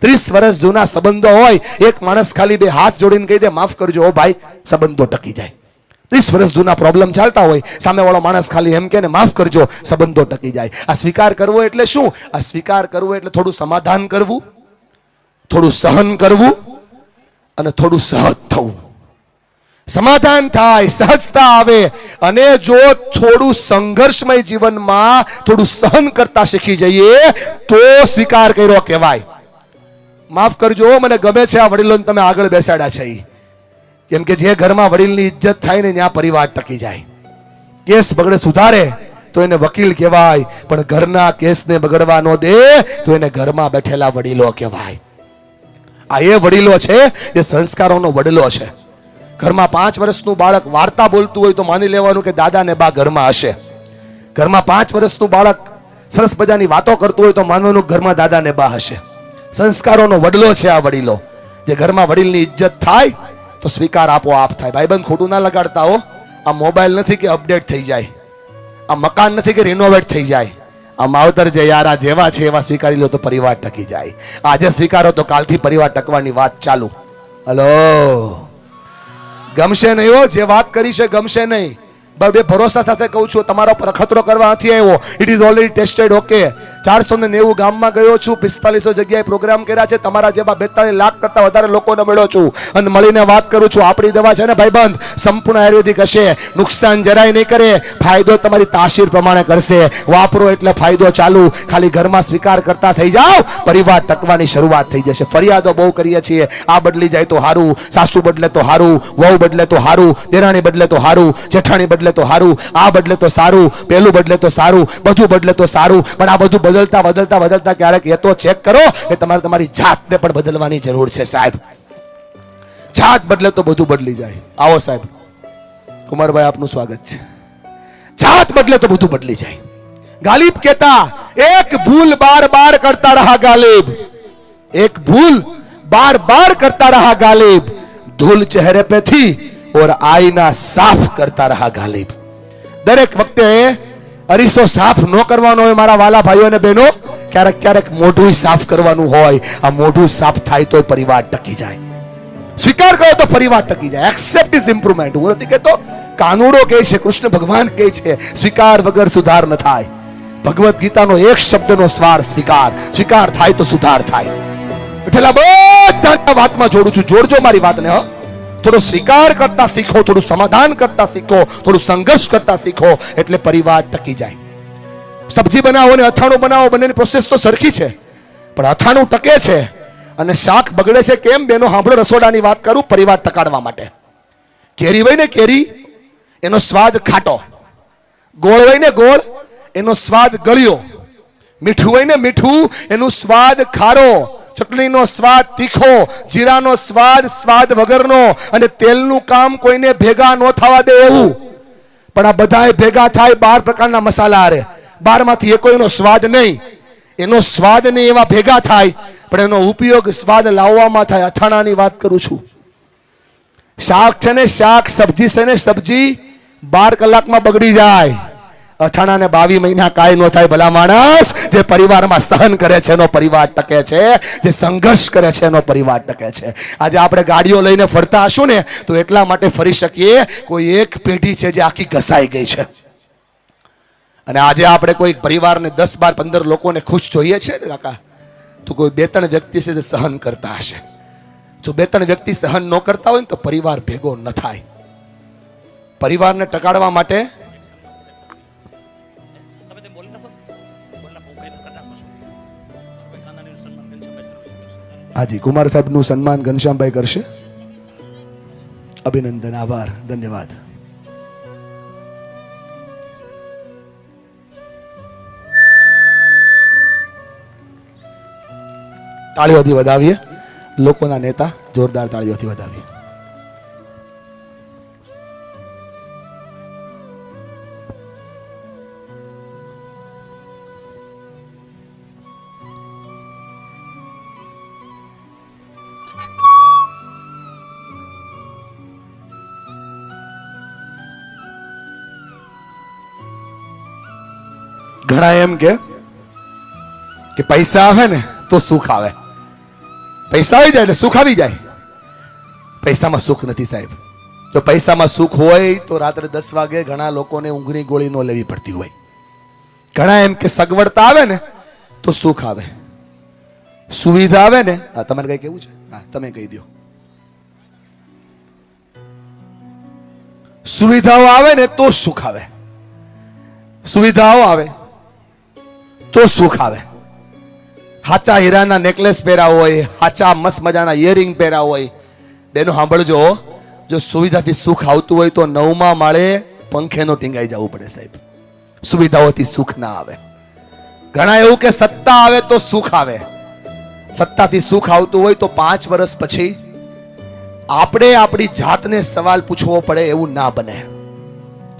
30 વર્ષ જૂના સંબંધો હોય, એક માણસ ખાલી 2 હાથ જોડીને કહી દે માફ કરજો ઓ ભાઈ, સંબંધો ટકી જાય. 30 વર્ષ જૂના પ્રોબ્લેમ ચાલતા હોય, સામેવાળો માણસ ખાલી એમ કે ને માફ કરજો, સંબંધો ટકી જાય. આ સ્વીકાર કરવો એટલે શું? આ સ્વીકાર કરવો એટલે થોડું સમાધાન કરવું, થોડું સહન કરવું અને થોડું સહજ થવું. સમાધાન થાય, સહજતા આવે અને જો થોડું સંઘર્ષમય જીવનમાં થોડું સહન કરતા શીખી જઈએ તો સ્વીકાર કર્યો કહેવાય. માફ કરજો, મને ગમે છે આ વડીલોને તમે આગળ બેસાડ્યા છે. કેમ કે જે ઘરમાં વડીલની ઇજ્જત થાય ને ત્યાં પરિવાર ટકી જાય. કેસ બગડે સુધારે તો એને વકીલ કહેવાય, પણ ઘરના કેસને બગડવા ન દે તો એને ઘરમાં બેઠેલા વડીલો કહેવાય. આ એ વડીલો છે જે સંસ્કારોનો વડીલો છે. ઘરમાં 5 વર્ષનું બાળક વાર્તા બોલતું હોય તો માની લેવાનું કે દાદા ને બા ઘરમાં હશે. ઘરમાં 5 વર્ષનું બાળક સરસ મજાની વાતો કરતું હોય તો માનવાનું ઘરમાં દાદા ને બા હશે. સંસ્કારોનો વડલો છે આ વડીલો. જે ઘરમાં વડીલની ઇજ્જત થાય તો સ્વીકાર આપોઆપ થાય. ભાઈબંધ ખોટું ના લગાડતા હો. આ મોબાઈલ નથી કે અપડેટ થઈ જાય, આ મકાન નથી કે રિનોવેટ થઈ જાય. આ માવતર જે યાર આ જેવા છે એવા સ્વીકારી લો તો પરિવાર ટકી જાય. આજે સ્વીકારો તો કાલથી પરિવાર ટકવાની વાત ચાલુ. હલો, ગમશે નહીં હો, જે વાત કરી છે ગમશે નહીં. બે ભરોસા સાથે કહું છું, તમારા પર અખતરો કરવા નથી આવ્યો. It is already tested. Okay, 490 ગામમાં ગયો છું, 4500 જગ્યાએ પ્રોગ્રામ કર્યા છે. તમારા જેવા 42 લાખ કરતા વધારે લોકોને મળ્યો છું અને મળીને વાત કરું છું. આપણી દવા છે ને ભાઈબંધ, સંપૂર્ણ આયુર્વેદિક હશે, નુકસાન જરાય નહીં કરે, ફાયદો તમારી તાસીર પ્રમાણે કરશે. વાપરો એટલે ફાયદો ચાલુ. ખાલી ઘરમાં સ્વીકાર કરતા થઈ જાઓ, પરિવાર ટકવાની શરૂઆત થઈ જશે. ફરિયાદો બહુ કરીએ છીએ, આ બદલી જાય તો હારું, સાસુ બદલે તો હારું, વહુ બદલે તો હારું, દેરાણી બદલે તો હારું, જેઠાણી બદલે તો હારું, આ બદલે તો સારું, પેલું બદલે તો સારું, બધું બદલે તો સારું. પણ આ બધું બદલતા બદલતા બદલતા ક્યારેક એ તો ચેક કરો કે તમારે તમારી જાતને પણ બદલવાની જરૂર છે સાહેબ. જાત બદલે તો બધું બદલી જાય. આવો સાહેબ, કુમારભાઈ આપનું સ્વાગત છે. જાત બદલે તો બધું બદલી જાય. ગાલિબ કહેતા, એક ભૂલ બાર બાર કરતા રહા ગાલિબ, એક ભૂલ बार बार करता रहा गालिब, धूल चेहरे पे थी और आईना साफ करता रहा गालिब. दरेक वक्ते अरीसो साफ न करवानो होय मारा वाला भाईओ ने बहनों, क्यारेक क्यारेक मोढुं साफ करवानुं होय. आ मोढुं साफ थाय तो परिवार टकी जाय. स्वीकार करो तो परिवार टकी जाय. Except is improvement. હું નથી કહેતો, કાનૂડો કહે છે, કૃષ્ણ ભગવાન કહે છે, સ્વીકાર વગર સુધાર ન થાય. ભગવદ ગીતાનો એક શબ્દનો સ્વાર સ્વીકાર. સ્વીકાર થાય તો સુધાર થાય. બેઠેલા બધા વાતમાં જોડું છું, જોડજો મારી વાતને. હ, થોડો સ્વીકાર કરતા શીખો, થોડું સમાધાન કરતા શીખો, થોડું સંઘર્ષ કરતા શીખો, એટલે પરિવાર ટકી જાય. સબ્જી બનાવો ને અથાણું બનાવો, બંનેની પ્રોસેસ તો સરખી છે, પણ અથાણું ટકે છે અને શાક બગડે છે. કેમ બેનો? સાંભળો, રસોડાની વાત કરું. પરિવાર ટકાડવા માટે. કેરી હોય ને કેરી, એનો સ્વાદ ખાટો. ગોળ હોય ને ગોળ, એનો સ્વાદ ગળ્યો. મીઠું હોય ને મીઠું, એનું સ્વાદ ખારો. ચટણીનો સ્વાદ તીખો, જીરાનો સ્વાદ સ્વાદ વગરનો, અને તેલનું કામ કોઈને ભેગા ન થવા દે એવું. પણ આ બધાય ભેગા થાય 12 પ્રકારના મસાલા હારે. 12 માંથી એકોયનો સ્વાદ નહીં. એનો સ્વાદ નહીં, એવા ભેગા થાય, પણ એનો ઉપયોગ સ્વાદ લાવવામાં થાય. અથાણાની વાત કરું છું. શાક છે ને શાક, સબ્જી છે ને સબ્જી 12 કલાકમાં બગડી જાય. અથાણાને 22 મહિના કાંઈ ન થાય. ભલા માણસ, જે પરિવારમાં સહન કરે છે એનો પરિવાર ટકે છે, જે સંઘર્ષ કરે છે એનો પરિવાર ટકે છે. આજે આપણે ગાડીઓ લઈને ફરતા હશું ને તો એટલા માટે ફરી શકીએ, કોઈ એક પેઢી છે જે આખી ઘસાઈ ગઈ છે. અને આજે આપણે કોઈ પરિવારને 10, 12, 15 લોકોને ખુશ જોઈએ છે ને કાકા, તો કોઈ 2-3 વ્યક્તિ છે જે સહન કરતા હશે. જો 2-3 વ્યક્તિ સહન ન કરતા હોય ને તો પરિવાર ભેગો ન થાય. પરિવારને ટકાડવા માટે હાજી કુમાર સાહેબ નું સન્માન ઘનશ્યામભાઈ કરશે. અભિનંદન, આભાર, ધન્યવાદ. તાળીઓથી વધાવીએ. લોકોના નેતા જોરદાર તાળીઓથી વધાવીએ. ઘણા એમ કે પૈસા આવે ને તો સુખ આવે. પૈસા આવી જાય એટલે સુખ આવી જાય. પૈસામાં સુખ નથી સાહેબ. જો પૈસામાં સુખ હોય તો રાત્રે 10 વાગે ઘણા લોકોને ઊંઘની ગોળી ન લેવી પડતી હોય. ઘણા એમ કે સગવડતા આવે ને તો સુખ આવે, સુવિધા આવે ને. હા, તમારે કઈ કેવું છે? હા, તમે કહી દો. સુવિધાઓ આવે ને તો સુખ આવે, સુવિધાઓ આવે તો સુખ આવે. હાચા હીરાના નેકલેસ પહેર્યા હોય, હાચા મસ્ત મજાના ઇયરિંગ પહેર્યા હોય. બેનો સાંભળજો, જો સુવિધાથી સુખ આવતું હોય તો 9મા માળે પંખેનો ટીંગાઈ જવું પડે સાહેબ. સુવિધાઓથી સુખ ના આવે. ઘણા એવું કે સત્તા આવે તો સુખ આવે. સત્તાથી સુખ આવતું હોય તો 5 વર્ષ પછી આપણે આપણી જાતને સવાલ પૂછવો પડે એવું ના બને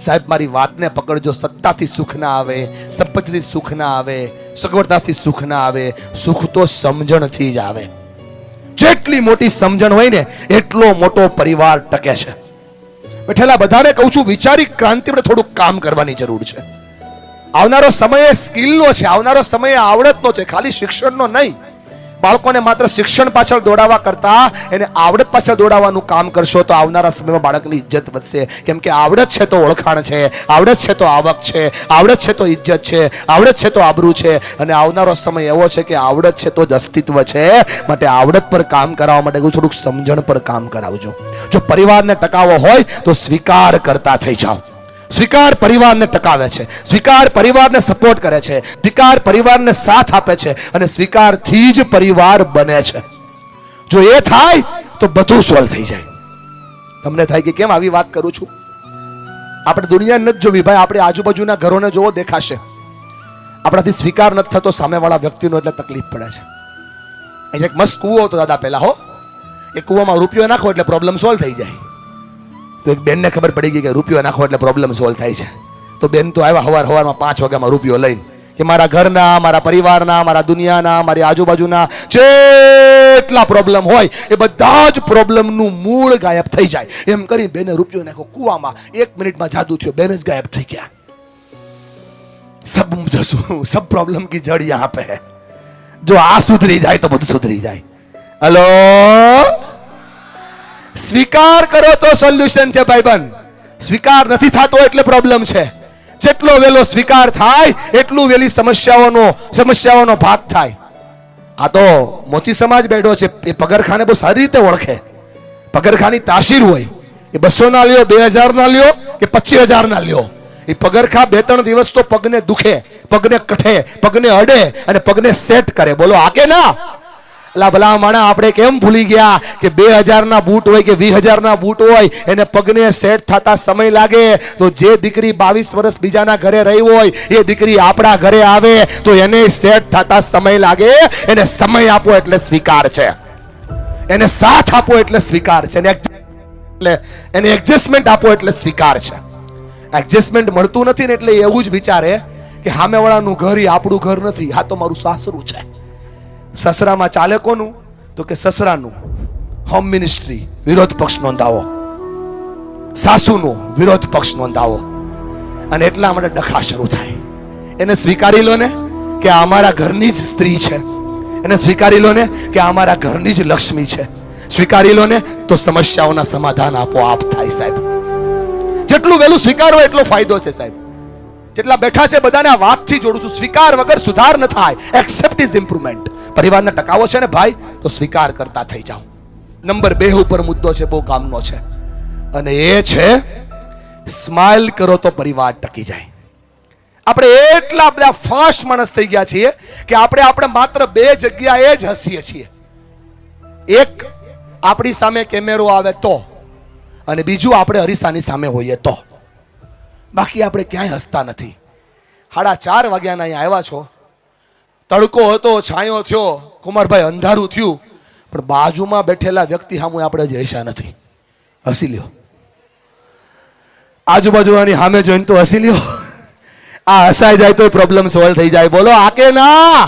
સાહેબ. મારી વાતને પકડજો. સત્તાથી સુખ ના આવે, સંપત્તિથી સુખ ના આવે, સગવડતાથી સુખ ના આવે. સુખ તો સમજણથી જ આવે. જેટલી મોટી સમજણ હોય ને એટલો મોટો પરિવાર ટકે છે. બેઠેલા બધાને કહું છું, વિચારી ક્રાંતિ માટે થોડુંક કામ કરવાની જરૂર છે. આવનારો સમય સ્કિલનો છે, આવનારો સમય આવડતનો છે, ખાલી શિક્ષણનો નહીં. બાળકોને માત્ર શિક્ષણ પાછળ દોડાવવા કરતા એને આવડત પાછળ દોડાવવાનું કામ કરશો તો આવનારા સમયમાં બાળકની ઇજ્જત વધશે. કેમ કે આવડત છે તો ઓળખાણ છે, આવડત છે તો આવક છે, આવડત છે તો ઇજ્જત છે, આવડત છે તો આબરૂ છે. અને આવનારો સમય એવો છે કે આવડત છે તો જ અસ્તિત્વ છે. માટે આવડત પર કામ કરાવવા માટે થોડુંક સમજણ પર કામ કરાવજો. જો પરિવારને ટકાવવો હોય તો સ્વીકાર કરતા થઈ જાઓ. સ્વીકાર પરિવારને ટકાવે છે, સ્વીકાર પરિવારને સપોર્ટ કરે છે, સ્વીકાર પરિવારને સાથ આપે છે અને સ્વીકારથી જ પરિવાર બને છે. જો એ થાય તો બધું સોલ્વ થઈ જાય. તમને થાય કે કેમ આવી વાત કરું છું? આપણે દુનિયા નથી જોવી ભાઈ, આપણે આજુબાજુના ઘરોને જોવો, દેખાશે. આપણાથી સ્વીકાર નથી થતો સામેવાળા વ્યક્તિનો એટલે તકલીફ પડે છે. અહીં એક મસ્ત કૂવો હતો દાદા પહેલા હો. એ કૂવામાં રૂપિયો નાખો એટલે પ્રોબ્લેમ સોલ્વ થઈ જાય. તો એક બેનને ખબર પડી ગઈ કે રૂપિયો નાખો એટલે પ્રોબ્લેમ સોલ્વ થાય છે. તો બેન તો આવ્યા સવારમાં 5 વાગ્યામાં રૂપિયો લઈને કે મારા ઘરના, મારા પરિવારના, મારા દુનિયાના, મારી આજુબાજુના જેટલા પ્રોબ્લેમ હોય એ બધા જ પ્રોબ્લેમનું મૂળ ગાયબ થઈ જાય. એમ કરી બેને રૂપિયો નાખો કૂવામાં. 1 મિનિટમાં જાદુ થયો, બેન જ ગાયબ થઈ ગયા. સબ પ્રોબ્લેમ કી જડ યહાં પે હૈ. જો આ સુધરી જાય તો બધું સુધરી જાય. હલો, સ્વીકાર કરો તો સોલ્યુશન છે ભાઈબંધ. સ્વીકાર નથી થતો એટલે પ્રોબ્લેમ છે. જેટલો વેલો સ્વીકાર થાય એટલું વેલી સમસ્યાઓનો ભાગ થાય. આ તો મોચી સમાજ બેઠો છે, એ પગરખાને બહુ સારી રીતે ઓળખે. પગરખાની તાસીર હોય. એ 200 ના લ્યો, 2000 ના લ્યો કે 25000 ના લ્યો, એ પગરખા 2-3 દિવસ તો પગને દુખે, પગને કઠે, પગને અડે અને પગને સેટ કરે. બોલો આ કે ના? અલા ભલા માણા, આપણે કેમ ભૂલી ગયા કે 2000 ના બૂટ હોય કે 20000 ના બૂટ હોય, એને પગને સેટ થતા સમય લાગે. તો જે દીકરી 22 વર્ષ બીજાના ઘરે રહી હોય એ દીકરી આપણા ઘરે આવે તો એને સેટ થતા સમય લાગે. એને સમય આપો એટલે સ્વીકાર છે, એને સાથ આપો એટલે સ્વીકાર છે, એટલે એને એડજસ્ટમેન્ટ આપો એટલે સ્વીકાર છે. એડજસ્ટમેન્ટ મળતું નથી ને એટલે એવું જ વિચારે કે સામેવાળાનું ઘર એ આપણું ઘર નથી, આ તો મારું સાસરું છે. સસરામાં ચાલે કોનું? તો કે સસરાનું હોમ મિનિસ્ટ્રી વિરોધ પક્ષ નોંધાવો, સાસુનો વિરોધ પક્ષ નોંધાવો અને એટલા માટે ડખા શરૂ થાય. એને સ્વીકારી લો ને કે અમારા ઘરની જ સ્ત્રી છે, એને સ્વીકારી લો ને કે અમારા ઘરની જ લક્ષ્મી છે. સ્વીકારી લો ને તો સમસ્યાઓના સમાધાન આપોઆપ થાય સાહેબ. જેટલું વહેલું સ્વીકારો એટલો ફાયદો છે સાહેબ. જેટલા બેઠા છે બધાને આ વાતથી જોડું છું, સ્વીકાર વગર સુધાર ન થાય. Accept is improvement. પરિવારને ટકાવો છે ને ભાઈ તો સ્વીકાર કરતા થઈ જાઓ. નંબર 2 ઉપર મુદ્દો છે, બહુ કામનો છે, અને એ છે સ્માઇલ કરો તો પરિવાર ટકી જાય. આપણે એટલા બધા ફાસ્ટ માણસ થઈ ગયા છીએ કે આપણે માત્ર 2 જગ્યાએ જ હસીએ છીએ. એક આપણી સામે કેમેરો આવે તો, અને બીજું આપણે અરીસાની સામે હોઈએ તો. બાકી આપણે ક્યાંય હસતા નથી. 4:30 વાગ્યાના અહીંયા આવ્યા છો, તડકો હતો, છાંયો થયો, કુમારભાઈ અંધારું થયું, પણ બાજુમાં બેઠેલા વ્યક્તિ સામે આપણે જ હસ્યા નથી. હસી લ્યો. આજુબાજુની સામે જોઈને તો હસી લ્યો. આ હસાઈ જાય તો પ્રોબ્લેમ સોલ્વ થઈ જાય. બોલો આ કે ના?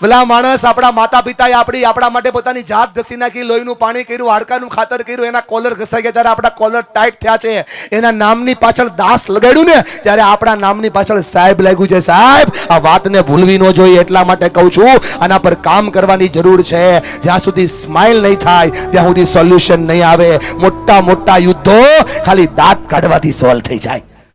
ભલા માણસ, આપણા માતા પિતાએ આપણા માટે પોતાની જાત ઘસી નાખી, લોહીનું પાણી કર્યું, હાડકાનું ખાતર કર્યું, એના કોલર ઘસાઈ ગયા, ત્યારે આપણા કોલર ટાઈટ થયા છે. એના નામની પાછળ દાસ લગાડ્યું ને, ત્યારે આપણા નામની પાછળ સાહેબ લાગ્યું છે. સાહેબ, આ વાતને ભૂલવી ન જોઈએ, એટલા માટે કહું છું, આના પર કામ કરવાની જરૂર છે. જ્યાં સુધી સ્માઇલ નહીં થાય ત્યાં સુધી સોલ્યુશન નહીં આવે. મોટા મોટા યુદ્ધો ખાલી દાંત કાઢવાથી સોલ્વ થઈ જાય.